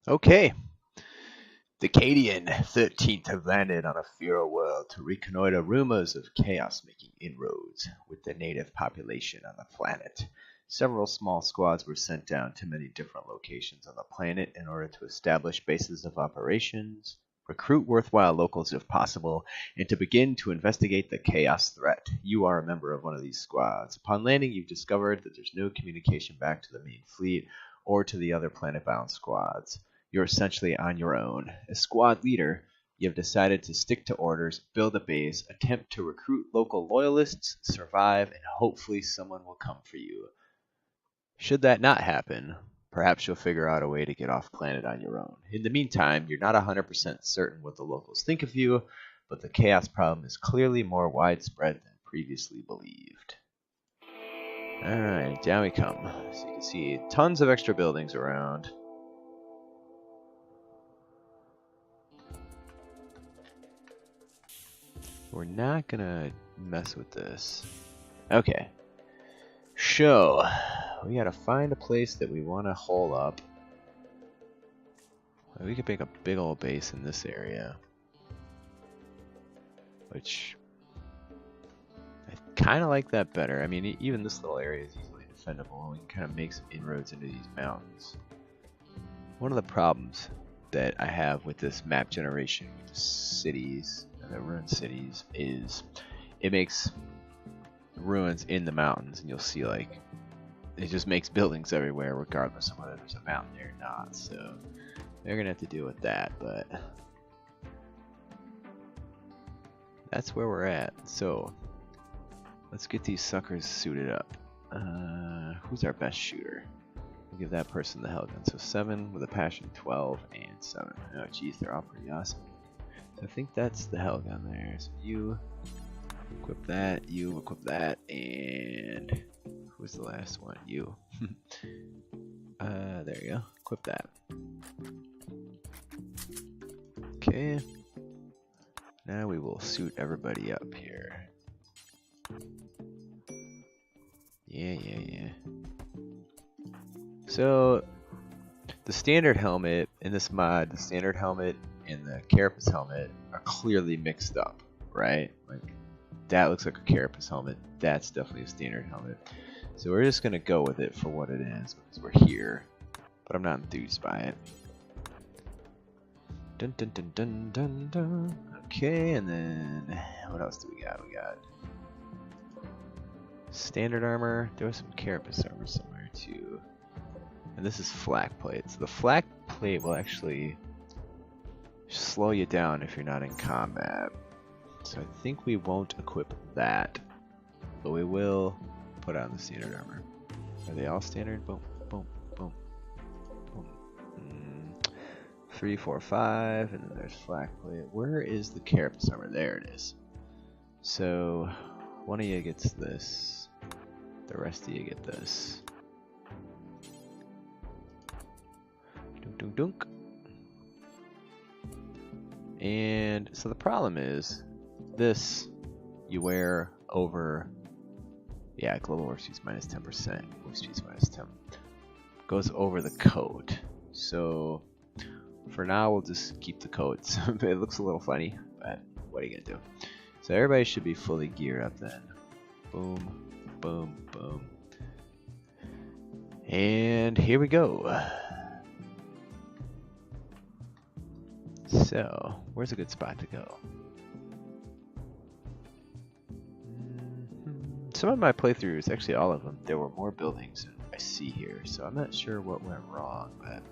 Okay, the Cadian XIII have landed on a Fero world to reconnoiter rumors of chaos making inroads with the native population on the planet. Several small squads were sent down to many different locations on the planet in order to establish bases of operations, recruit worthwhile locals if possible, and to begin to investigate the chaos threat. You are a member of one of these squads. Upon landing, you've discovered that there's no communication back to the main fleet or to the other planet-bound squads. You're essentially on your own. As squad leader, you have decided to stick to orders, build a base, attempt to recruit local loyalists, survive, and hopefully someone will come for you. Should that not happen, perhaps you'll figure out a way to get off planet on your own. In the meantime, you're not 100% certain what the locals think of you, but the chaos problem is clearly more widespread than previously believed. Alright, down we come. So you can see tons of extra buildings around. We're not gonna mess with this. Okay. So, we gotta find a place that we want to hole up. We could make a big old base in this area. Which, I kind of like that better. I mean, even this little area is easily defendable, and we can kind of make some inroads into these mountains. One of the problems that I have with this map generation with the cities, the ruined cities, is it makes ruins in the mountains, and you'll see like it just makes buildings everywhere regardless of whether there's a mountain there or not. So they're gonna have to deal with that, but that's where we're at. So let's get these suckers suited up. Who's our best shooter? We'll give that person the Hellgun. So 7 with a passion, 12 and 7. Oh geez, they're all pretty awesome. I think that's the Hellgun there. So you equip that, you equip that, and who's the last one? You. There you go. Equip that. Okay. Now we will suit everybody up here. Yeah. So the standard helmet in this mod, the standard helmet and the carapace helmet are clearly mixed up, right? Like that looks like a carapace helmet. That's definitely a standard helmet. So we're just gonna go with it for what it is because we're here. But I'm not enthused by it. Dun dun dun dun dun dun. Okay, and then what else do we got? We got standard armor. There was some carapace armor somewhere too. And this is flak plate. So the flak plate will actually slow you down if you're not in combat. So I think we won't equip that, but we will put on the standard armor. Are they all standard? Boom, boom, boom, boom. 3, 4, 5, and then there's flak plate. Where is the carapace armor? There it is. So one of you gets this. The rest of you get this. Dunk, dunk, dunk. And so the problem is, this you wear over, yeah, global warp speed's minus 10%, warp speed's minus 10, goes over the coat. So for now we'll just keep the coats. It looks a little funny, but what are you gonna do? So everybody should be fully geared up then. Boom, boom, boom. And here we go. So, where's a good spot to go? Some of my playthroughs, actually all of them, there were more buildings than I see here, so I'm not sure what went wrong, but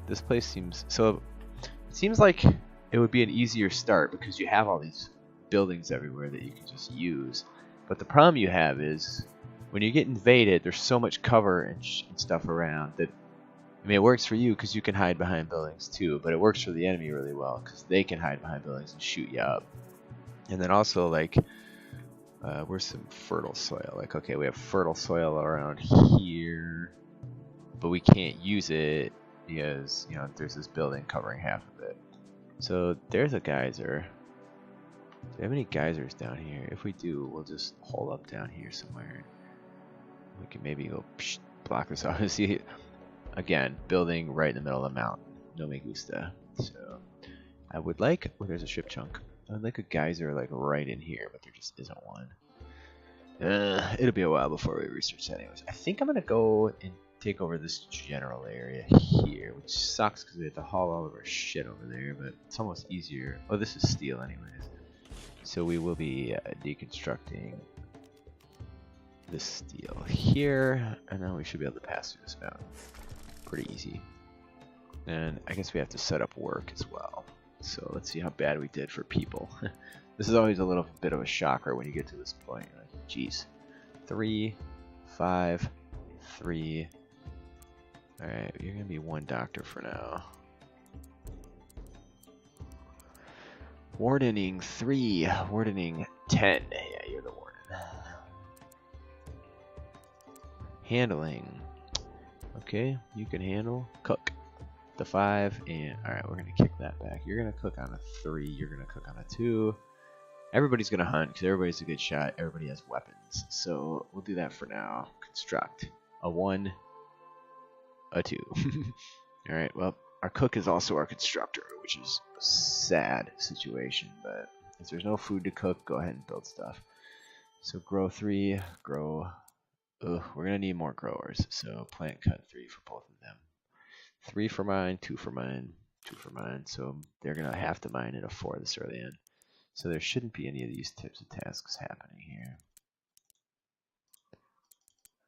this place seems, so it seems like it would be an easier start because you have all these buildings everywhere that you can just use. But the problem you have is when you get invaded, there's so much cover and stuff around that, I mean, it works for you because you can hide behind buildings too, but it works for the enemy really well because they can hide behind buildings and shoot you up. And then also, like, where's some fertile soil? Like, okay, we have fertile soil around here, but we can't use it because, you know, there's this building covering half of it. So there's a geyser. Do we have any geysers down here? If we do, we'll just hole up down here somewhere. We can maybe go block this off. See, again, building right in the middle of the mountain. No me gusta. So I would like, oh, there's a ship chunk. I would like a geyser like right in here, but there just isn't one. It'll be a while before we research that anyways. I think I'm gonna go and take over this general area here, which sucks because we have to haul all of our shit over there, but it's almost easier. Oh, this is steel anyways. So we will be deconstructing this steel here, and then we should be able to pass through this mountain. Pretty easy. And I guess we have to set up work as well. So let's see how bad we did for people. This is always a little bit of a shocker when you get to this point. You're like, geez. 3, 5, 3. Alright, you're going to be 1 doctor for now. Wardening 3. Wardening 10. Yeah, you're the warden. Handling. Okay, you can handle. Cook. The 5. And alright, we're going to kick that back. You're going to cook on a 3. You're going to cook on a 2. Everybody's going to hunt because everybody's a good shot. Everybody has weapons. So we'll do that for now. Construct. A 1. A 2. Alright, well, our cook is also our constructor, which is a sad situation, but if there's no food to cook, go ahead and build stuff. So grow 3, grow... Ugh, we're going to need more growers, so plant cut 3 for both of them. 3 for mine, 2 for mine, 2 for mine, so they're going to have to mine in a 4 this early in. So there shouldn't be any of these types of tasks happening here.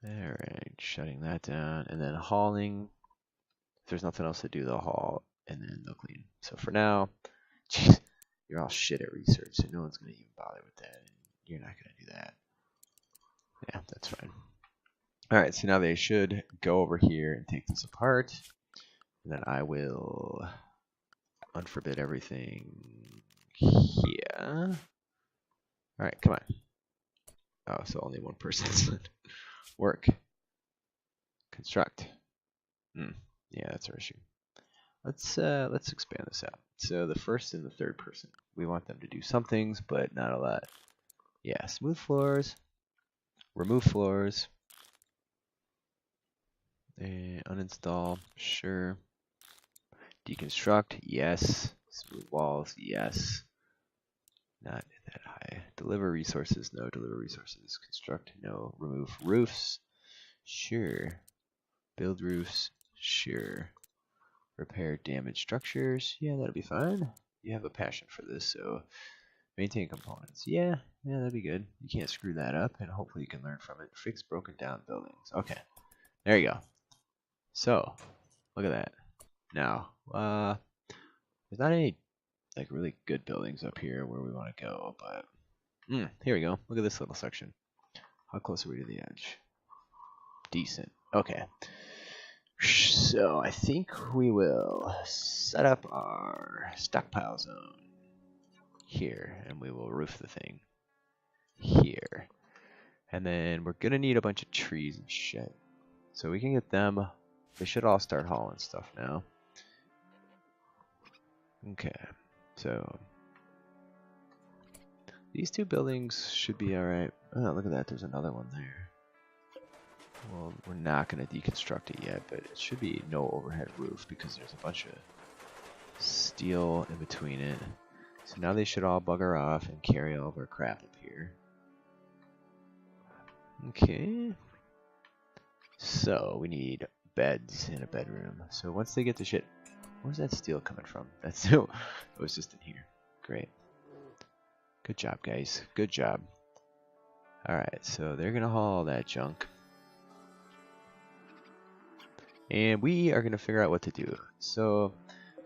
Alright, shutting that down, and then hauling. If there's nothing else to do, they'll haul, and then they'll clean. So for now, geez, you're all shit at research, so no one's going to even bother with that, and you're not going to do that. Yeah, that's fine. Alright, so now they should go over here and take this apart, and then I will unforbid everything here. Alright, come on. Oh, so only one person's work. Construct. Yeah, that's our issue. Let's expand this out. So the first and the third person, we want them to do some things, but not a lot. Yeah, smooth floors, remove floors, and uninstall, sure. Deconstruct, yes. Smooth walls, yes. Not that high. Deliver resources, no. Deliver resources. Construct, no. Remove roofs, sure. Build roofs, sure. Repair damaged structures, yeah, that'll be fine. You have a passion for this, so maintain components, yeah, that'd be good. You can't screw that up, and hopefully you can learn from it. Fix broken down buildings. Okay, there you go. So, look at that. Now, there's not any like really good buildings up here where we want to go, but here we go. Look at this little section. How close are we to the edge? Decent. Okay. So I think we will set up our stockpile zone here, and we will roof the thing here. And then we're gonna need a bunch of trees and shit. So we can get them. They should all start hauling stuff now. Okay, so these 2 buildings should be alright. Oh, look at that, there's another one there. Well, we're not going to deconstruct it yet, but it should be no overhead roof because there's a bunch of steel in between it. So now they should all bugger off and carry all of our crap up here. Okay. So we need beds in a bedroom. So once they get the shit, where's that steel coming from? That's it was just in here. Great. Good job, guys. Good job. Alright, so they're going to haul all that junk. And we are going to figure out what to do. So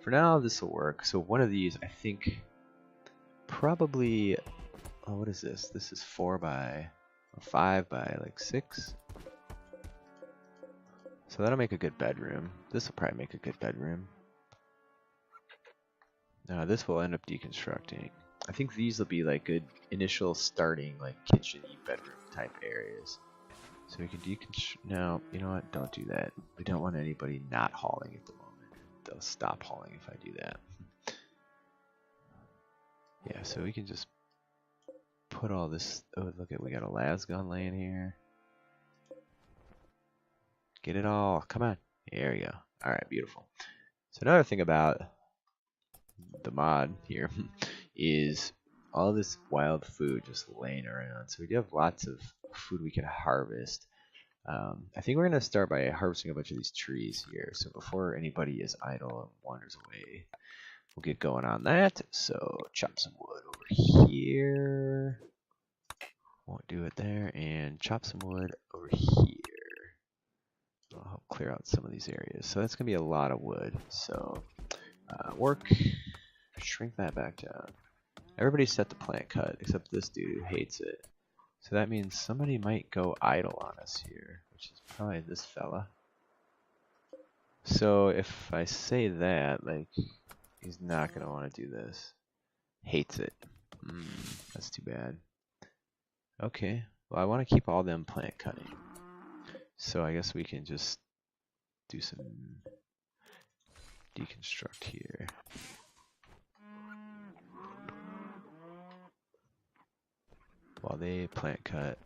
for now, this will work. So one of these, I think, probably, oh, what is this? This is 4 by, or 5 by like 6. So that'll make a good bedroom. This will probably make a good bedroom. Now this will end up deconstructing. I think these will be like good initial starting like kitchen-y bedroom type areas. So we can deconstruct. No, you know what? Don't do that. We don't want anybody not hauling at the moment. They'll stop hauling if I do that. Yeah, so we can just put all this. Oh, look at, we got a las gun laying here. Get it all. Come on. There you go. Alright, beautiful. So another thing about the mod here is all this wild food just laying around. So we do have lots of food we can harvest. I think we're going to start by harvesting a bunch of these trees here. So before anybody is idle and wanders away, we'll get going on that. So chop some wood over here. Won't do it there. And chop some wood over here. I'll help clear out some of these areas. So that's going to be a lot of wood. So work, shrink that back down. Everybody's set to plant cut except this dude who hates it. So that means somebody might go idle on us here, which is probably this fella. So if I say that, like, he's not going to want to do this. Hates it. That's too bad. Okay, well I want to keep all them plant cutting. So I guess we can just do some deconstruct here. While they plant cut,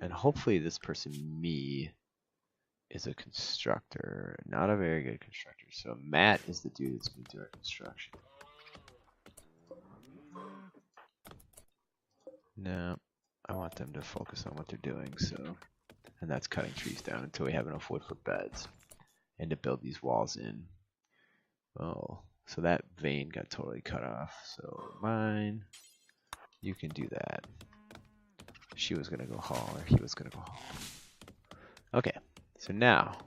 and hopefully this person, me, is a constructor, not a very good constructor. So Matt is the dude that's going to do our construction. No, I want them to focus on what they're doing. So, and that's cutting trees down until we have enough wood for beds and to build these walls in. Oh, so that vein got totally cut off. So mine, you can do that. She was gonna go haul, or he was gonna go haul. Okay, so now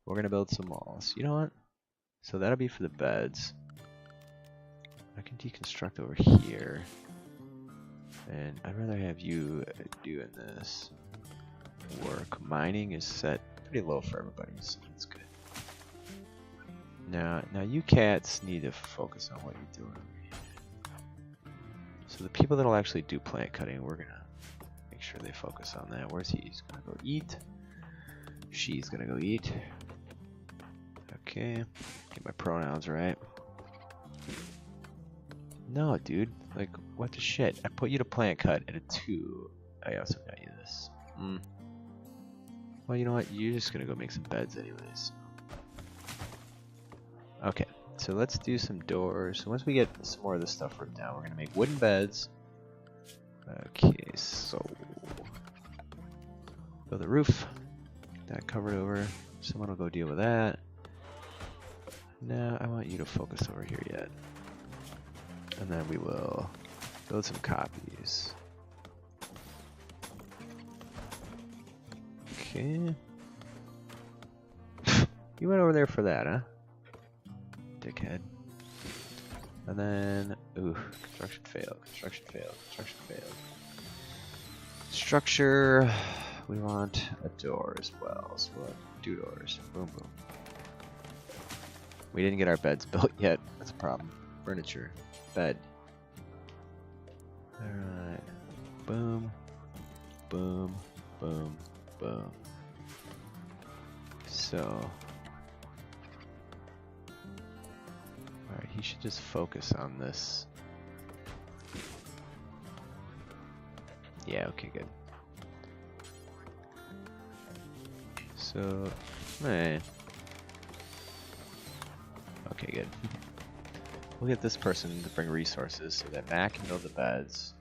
we're gonna build some walls. You know what? So that'll be for the beds. I can deconstruct over here, and I'd rather have you doing this work. Mining is set pretty low for everybody, so that's good. Now you cats need to focus on what you're doing. So the people that'll actually do plant cutting, we're gonna make sure they focus on that. Where's he? He's gonna go eat. She's gonna go eat. Okay, get my pronouns right. No, dude. Like, what the shit? I put you to plant cut at a 2. I also got you this. Well, you know what? You're just gonna go make some beds anyways. Okay, so let's do some doors. So once we get some more of this stuff written down, we're gonna make wooden beds. Okay, so build a roof. That covered over. Someone will go deal with that. Now I want you to focus over here yet. And then we will build some copies. Okay. You went over there for that, huh? Dickhead. And then, ooh, construction failed, construction failed, construction failed. Structure, we want a door as well, so we'll do doors. Boom, boom. We didn't get our beds built yet, that's a problem. Furniture, bed. Alright, boom, boom, boom, boom. So, alright, he should just focus on this. Yeah, okay, good. So, okay, good. We'll get this person to bring resources so that Matt can build the beds.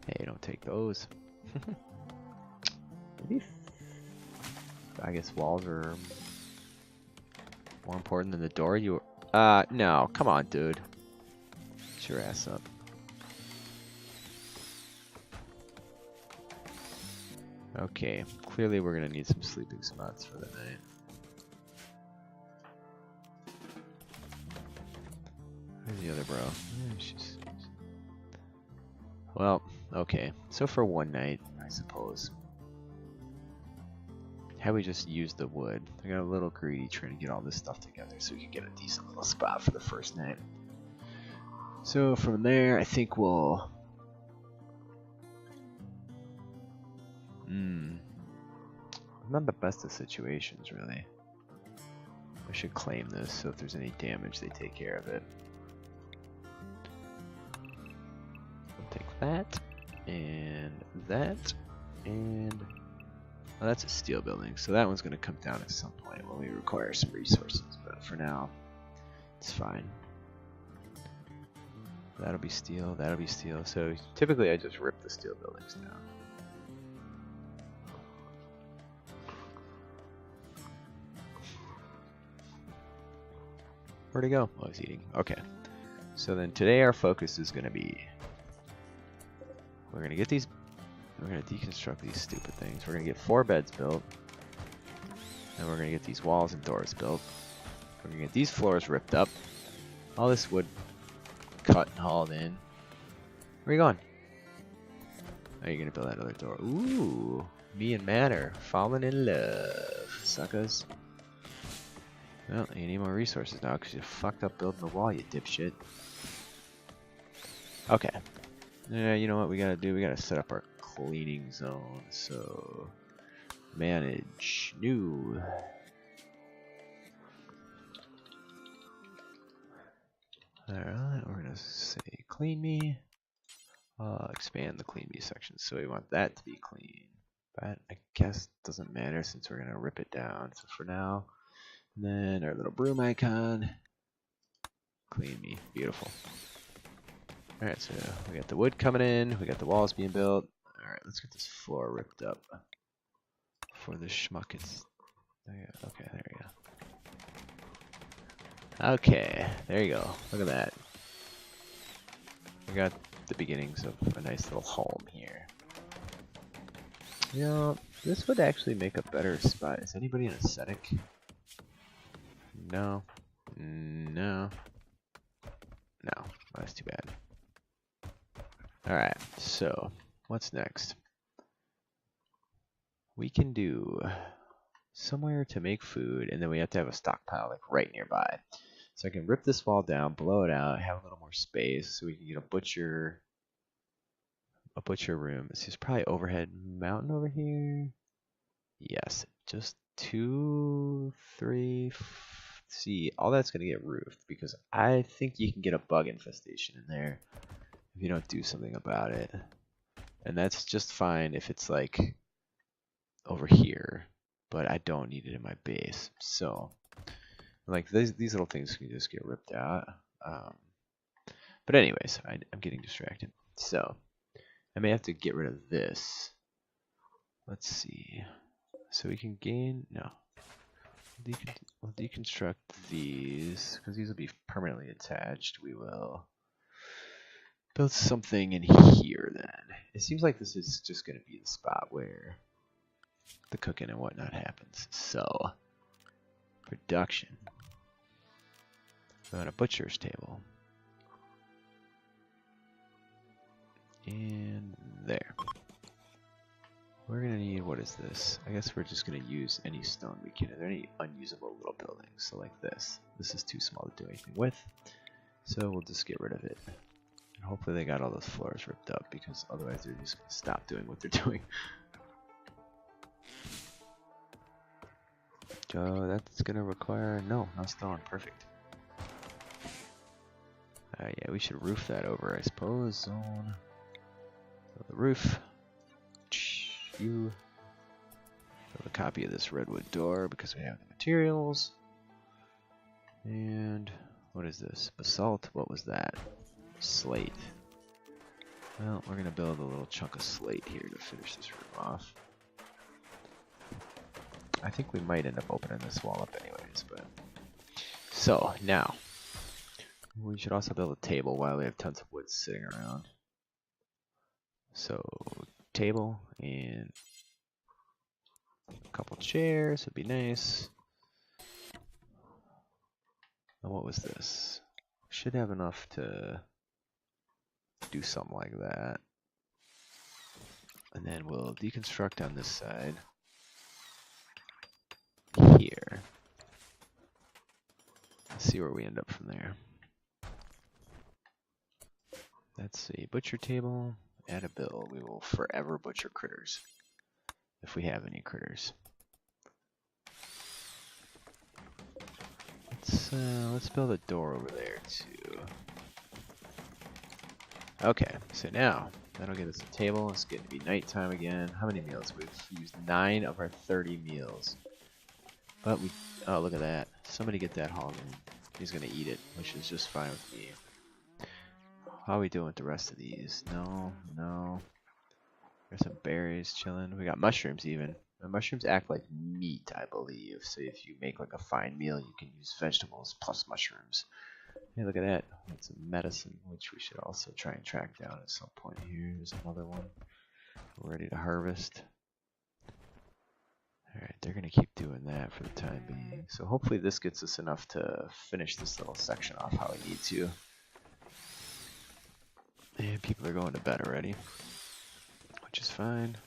Hey, don't take those. Maybe I guess walls are more important than the door. No, come on, dude. Get your ass up. Okay, clearly we're gonna need some sleeping spots for the night. Where's the other bro? Well, okay. So for one night, I suppose. How we just use the wood. I got a little greedy trying to get all this stuff together so we can get a decent little spot for the first night. So from there, I think we'll... Not the best of situations, really. I should claim this, so if there's any damage, they take care of it. We'll take that, and Well, that's a steel building, so that one's going to come down at some point when we require some resources. But for now, it's fine. That'll be steel. That'll be steel. So typically, I just rip the steel buildings down. Where'd he go? Oh, he's eating. Okay. So then today our focus is going to be, we're going to get these, we're going to deconstruct these stupid things. We're going to get 4 beds built. And we're going to get these walls and doors built. We're going to get these floors ripped up. All this wood cut and hauled in. Where are you going? Are you going to build that other door? Ooh. Me and Matt are falling in love, suckers. Well, you need more resources now because you fucked up building the wall, you dipshit. Okay. You know what we gotta do? We gotta set up our cleaning zone. So, manage new. Alright, we're gonna say clean me. Expand the clean me section. So we want that to be clean. But I guess it doesn't matter since we're gonna rip it down. So for now. And then our little broom icon. Clean me. Beautiful. Alright, so we got the wood coming in. We got the walls being built. Alright, let's get this floor ripped up. Before the schmuck is... Okay, there we go. Okay, there you go. Look at that. We got the beginnings of a nice little home here. You know, this would actually make a better spot. Is anybody an ascetic? No. No. No. That's too bad. Alright, so what's next? We can do somewhere to make food, and then we have to have a stockpile like right nearby. So I can rip this wall down, blow it out, have a little more space, so we can get a butcher room. This is probably overhead mountain over here. Yes, just 2, 3. See, all that's gonna get roofed because I think you can get a bug infestation in there if you don't do something about it. And that's just fine if it's like over here, but I don't need it in my base. So like these little things can just get ripped out. But anyways, I'm getting distracted. So I may have to get rid of this. Let's see. So we can gain, no. We'll deconstruct these, because these will be permanently attached. We will build something in here then. It seems like this is just going to be the spot where the cooking and whatnot happens. So, production. We want a butcher's table. And there. We're going to need, what is this? I guess we're just going to use any stone we can. Are there any unusable little buildings? So like this. This is too small to do anything with. So we'll just get rid of it. And hopefully they got all those floors ripped up because otherwise they're just going to stop doing what they're doing. So that's going to require, no stone. Perfect. Yeah, we should roof that over, I suppose. Zone. So the roof. You have a copy of this redwood door because we have the materials. And what is this? Basalt? What was that? Slate. Well, we're going to build a little chunk of slate here to finish this room off. I think we might end up opening this wall up anyways, but... So, now. We should also build a table while we have tons of wood sitting around. So... table and a couple chairs would be nice. And what was this? Should have enough to do something like that. And then we'll deconstruct on this side here. Let's see where we end up from there. That's a butcher table. Add a bill. We will forever butcher critters. If we have any critters. Let's build a door over there too. Okay, so now That'll get us a table. It's getting to be nighttime again. How many meals? We've used 9 of our 30 meals. But we... Oh, look at that. Somebody get that hog in. He's going to eat it, which is just fine with me. How are we doing with the rest of these? No, no. There's some berries chilling. We got mushrooms even. The mushrooms act like meat, I believe. So if you make like a fine meal, you can use vegetables plus mushrooms. Hey, look at that. That's some medicine, which we should also try and track down at some point here. There's another one. We're ready to harvest. Alright, they're going to keep doing that for the time being. So hopefully this gets us enough to finish this little section off how we need to. And people are going to bed already, which is fine.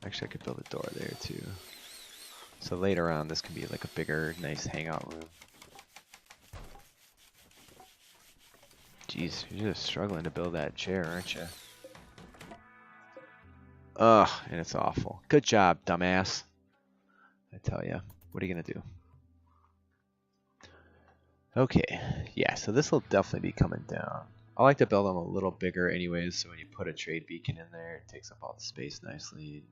Actually, I could build a door there too. So later on, this can be like a bigger, nice hangout room. Jeez, you're just struggling to build that chair, aren't you? Ugh, and it's awful. Good job, dumbass. I tell ya. What are you gonna do? Okay, yeah, so this will definitely be coming down. I like to build them a little bigger anyways, so when you put a trade beacon in there, it takes up all the space nicely.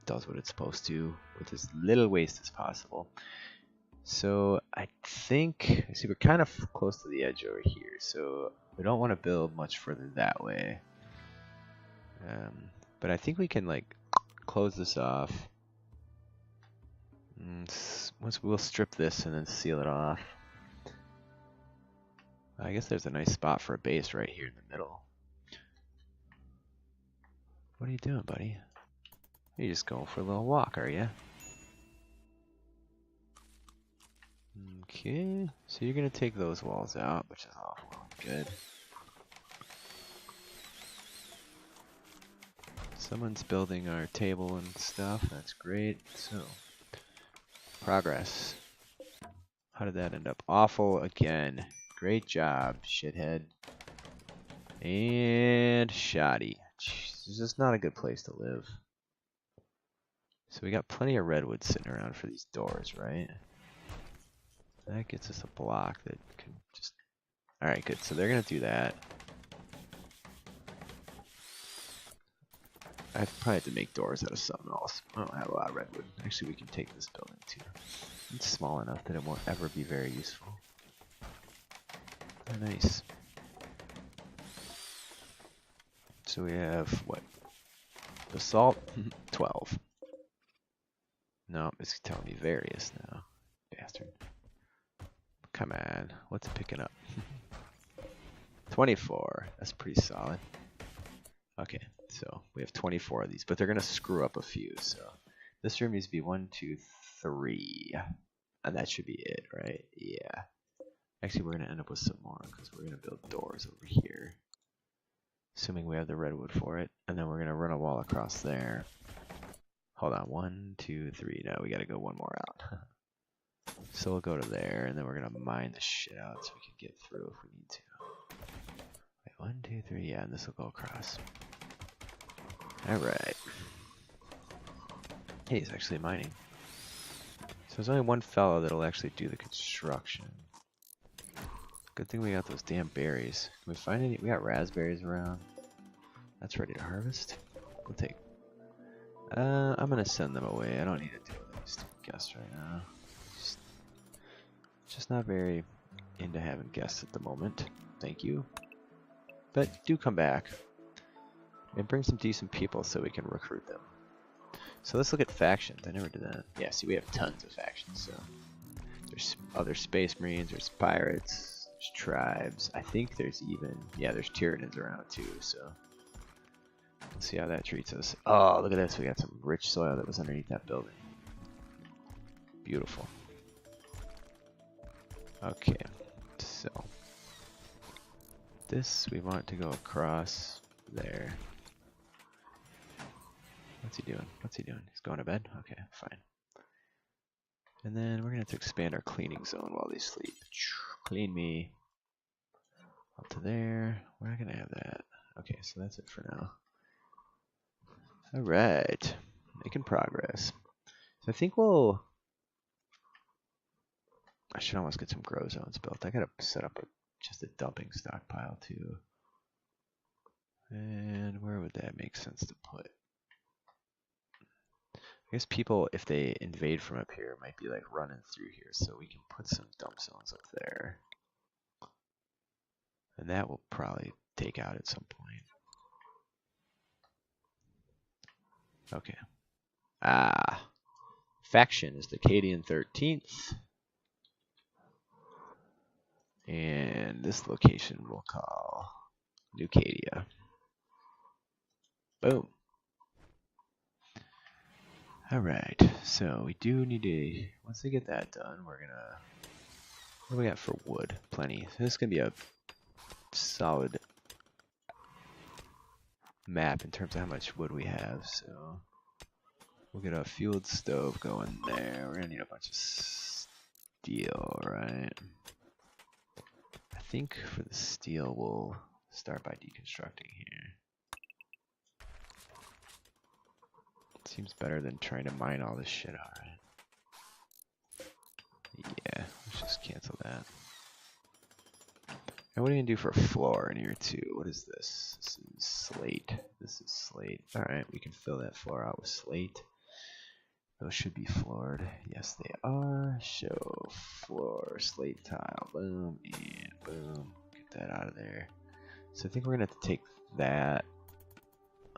Does what it's supposed to with as little waste as possible. So I think, see, we're kind of close to the edge over here, so we don't want to build much further that way. But I think we can like close this off. Once we'll strip this and then seal it off. I guess there's a nice spot for a base right here in the middle. What are you doing, buddy? You're just going for a little walk, are you? Okay, so you're gonna take those walls out, which is awful. Good. Someone's building our table and stuff. That's great. So, progress. How did that end up? Awful again. Great job, shithead. And shoddy. Jeez, this is not a good place to live. So we got plenty of redwood sitting around for these doors, right? That gets us a block that can just... Alright, good. So they're going to do that. I probably have to make doors out of something else. I don't have a lot of redwood. Actually, we can take this building too. It's small enough that it won't ever be very useful. Oh, nice. So we have, what? Basalt? 12. No, it's telling me various now. Bastard. Come on, what's it picking up? 24, that's pretty solid. Okay, so we have 24 of these, but they're gonna screw up a few, so this room needs to be 1, 2, 3, and that should be it, right? Yeah. Actually, we're gonna end up with some more, because we're gonna build doors over here. Assuming we have the redwood for it, and then we're gonna run a wall across there. Hold on, 1, 2, 3, no, we gotta go one more out. So we'll go to there, and then we're gonna mine the shit out so we can get through if we need to. Wait, 1, 2, 3, yeah, and this will go across. Alright. Hey, he's actually mining. So there's only one fellow that'll actually do the construction. Good thing we got those damn berries. Can we find any? We got raspberries around. That's ready to harvest. We'll take. I'm gonna send them away. I don't need to deal with these guests right now. Just not very into having guests at the moment. Thank you. But do come back. And bring some decent people so we can recruit them. So let's look at factions. I never did that. Yeah, see, we have tons of factions. So there's other space marines, there's pirates, there's tribes. I think there's even, yeah, there's Tyranids around too. So let's see how that treats us. Oh, look at this. We got some rich soil that was underneath that building. Beautiful. Okay, so this we want to go across there. What's he doing? What's he doing? He's going to bed? Okay, fine. And then we're going to have to expand our cleaning zone while they sleep. Clean me. Up to there. We're not going to have that. Okay, so that's it for now. Alright. Making progress. So I think we'll... I should almost get some grow zones built. I gotta set up just a dumping stockpile too. And where would that make sense to put? I guess people, if they invade from up here, might be like running through here, so we can put some dump zones up there. And that will probably take out at some point. Okay. Faction is the Cadian XIII. And this location we'll call New Cadia. Boom. Alright, so we do need to, once we get that done, we're gonna, what do we got for wood? Plenty. This is gonna be a solid map in terms of how much wood we have, so we'll get a fueled stove going there. We're gonna need a bunch of steel, right? I think for the steel we'll start by deconstructing here. Seems better than trying to mine all this shit out, right? Yeah, let's just cancel that. And what are you gonna do for a floor in here too? What is this? This is slate. This is slate. Alright, we can fill that floor out with slate. Those should be floored. Yes, they are. Show floor, slate tile. Boom, and boom. Get that out of there. So I think we're gonna have to take that.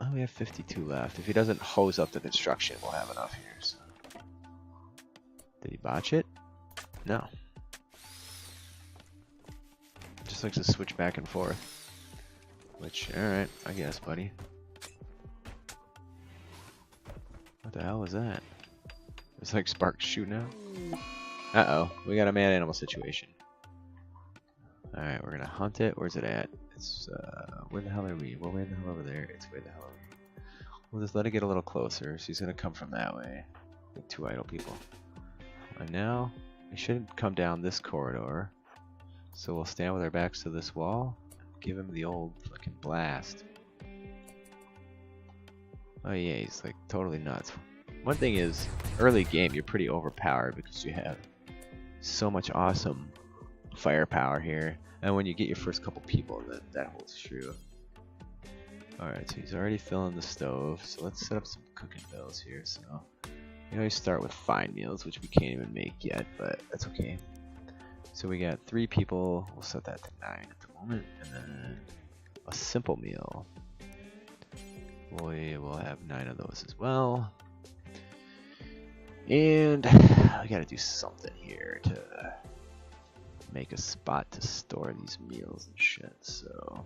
Oh, we have 52 left. If he doesn't hose up the construction, we'll have enough here. So. Did he botch it? No. Just likes to switch back and forth. Which, alright, I guess, buddy. What the hell was that? It's like sparks shooting out. Uh-oh, we got a man-animal situation. Alright, we're gonna hunt it. Where's it at? It's, where the hell are we? We're way the hell over there. It's way the hell over here. We'll just let it get a little closer. She's gonna come from that way. Like 2 idle people. And now, we shouldn't come down this corridor. So we'll stand with our backs to this wall. Give him the old fucking blast. Oh yeah, he's like totally nuts. One thing is, early game you're pretty overpowered because you have so much awesome firepower here. And when you get your first couple people, that holds true. Alright, so he's already filling the stove. So let's set up some cooking bills here. So we always start with fine meals, which we can't even make yet, but that's okay. So we got 3 people. We'll set that to 9 at the moment. And then a simple meal. We will have 9 of those as well. And we gotta do something here to make a spot to store these meals and shit. So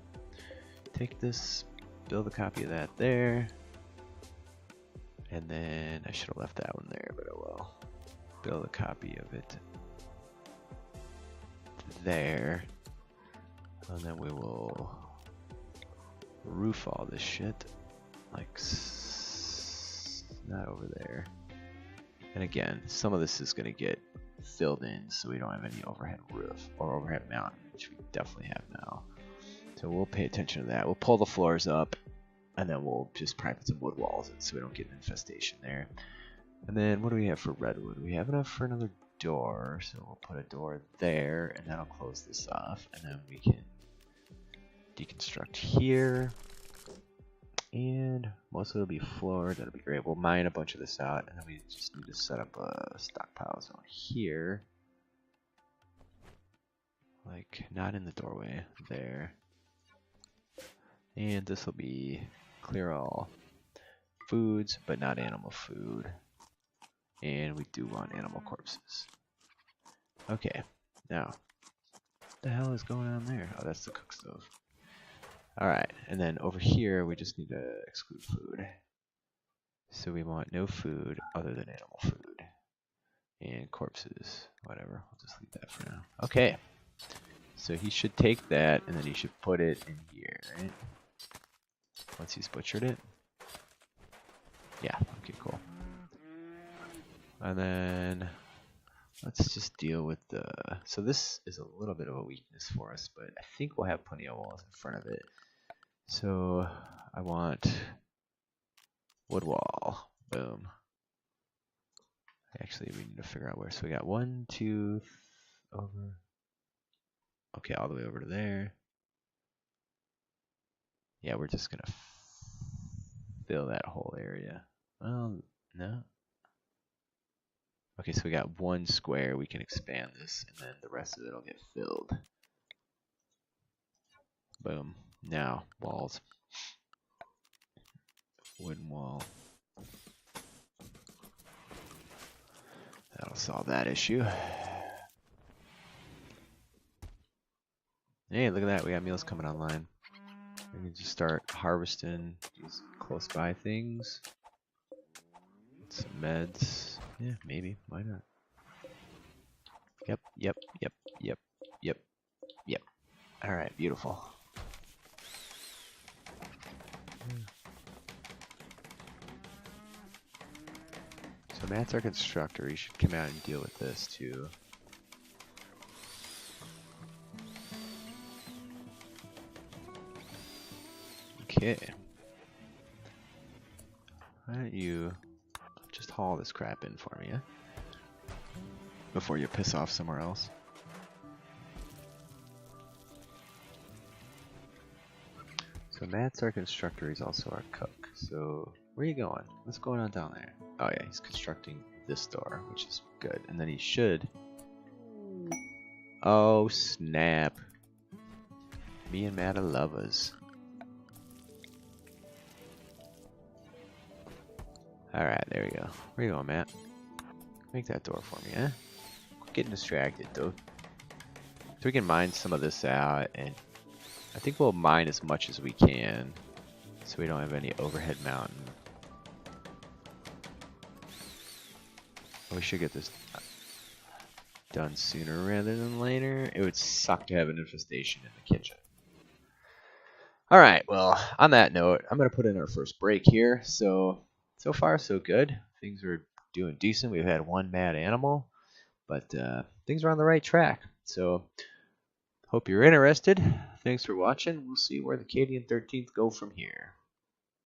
take this, build a copy of that there. And then I should have left that one there, but oh well. Build a copy of it there. And then we will roof all this shit. Like, not over there. And again, some of this is going to get filled in so we don't have any overhead roof or overhead mountain, which we definitely have now. So we'll pay attention to that. We'll pull the floors up and then we'll just probably put some wood walls in so we don't get an infestation there. And then what do we have for redwood? We have enough for another door, so we'll put a door there and that'll close this off. And then we can deconstruct here. And most of it will be floored. That'll be great. We'll mine a bunch of this out, and then we just need to set up a stockpile zone here. Like, not in the doorway. There. And this will be clear all foods, but not animal food. And we do want animal corpses. Okay. Now, what the hell is going on there? Oh, that's the cook stove. Alright, and then over here we just need to exclude food. So we want no food other than animal food. And corpses, whatever. We'll just leave that for now. Okay. So he should take that and then he should put it in here, right? Once he's butchered it. Yeah, okay, cool. And then let's just deal with the... So this is a little bit of a weakness for us, but I think we'll have plenty of walls in front of it. So I want wood wall. Boom. Actually, we need to figure out where. So we got 1, 2, over. Okay, all the way over to there. Yeah, we're just gonna fill that whole area. Well, no. Okay, so we got one square. We can expand this, and then the rest of it will get filled. Boom. Now, walls. Wooden wall. That'll solve that issue. Hey, look at that. We got meals coming online. We can just start harvesting these close by things. Some meds. Yeah, maybe. Why not? Yep, yep, yep, yep, yep, yep. Alright, beautiful. So Matt's our constructor. He should come out and deal with this too. Okay. Why don't you just haul this crap in for me, yeah? Before you piss off somewhere else. So Matt's our constructor, he's also our cook. So where are you going? What's going on down there? Oh yeah, he's constructing this door, which is good. And then he should... Oh snap. Me and Matt are lovers. Alright, there we go. Where you going, Matt? Make that door for me, eh? Quit getting distracted, though. So we can mine some of this out, and I think we'll mine as much as we can, so we don't have any overhead mountain. We should get this done sooner rather than later. It would suck to have an infestation in the kitchen. Alright, well, on that note, I'm going to put in our first break here. So far, so good. Things are doing decent. We've had one mad animal, but things are on the right track. So, hope you're interested. Thanks for watching. We'll see where the Cadian XIII go from here.